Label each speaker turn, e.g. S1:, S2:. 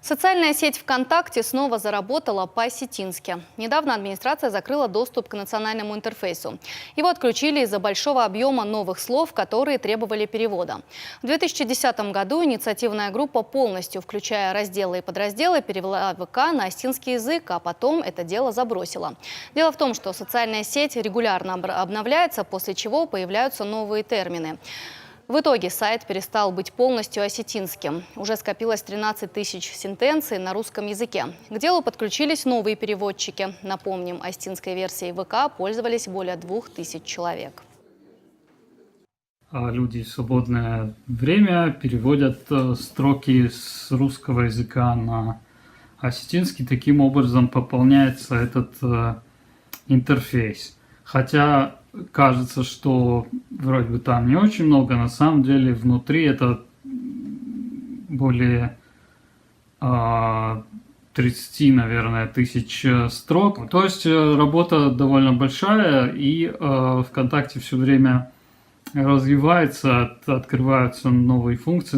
S1: Социальная сеть ВКонтакте снова заработала по-осетински. Недавно администрация закрыла доступ к национальному интерфейсу. Его отключили из-за большого объема новых слов, которые требовали перевода. В 2010 году инициативная группа полностью, включая разделы и подразделы, перевела ВК на осетинский язык, а потом это дело забросила. Дело в том, что социальная сеть регулярно обновляется, после чего появляются новые термины. В итоге сайт перестал быть полностью осетинским. Уже скопилось 13 тысяч сентенций на русском языке. К делу подключились новые переводчики. Напомним, осетинской версией ВК пользовались более 2000 человек.
S2: Люди в свободное время переводят строки с русского языка на осетинский. Таким образом пополняется этот интерфейс. Хотя кажется, что вроде бы там не очень много, на самом деле внутри это более 30, наверное, тысяч строк. То есть работа довольно большая, и ВКонтакте все время развивается, открываются новые функции.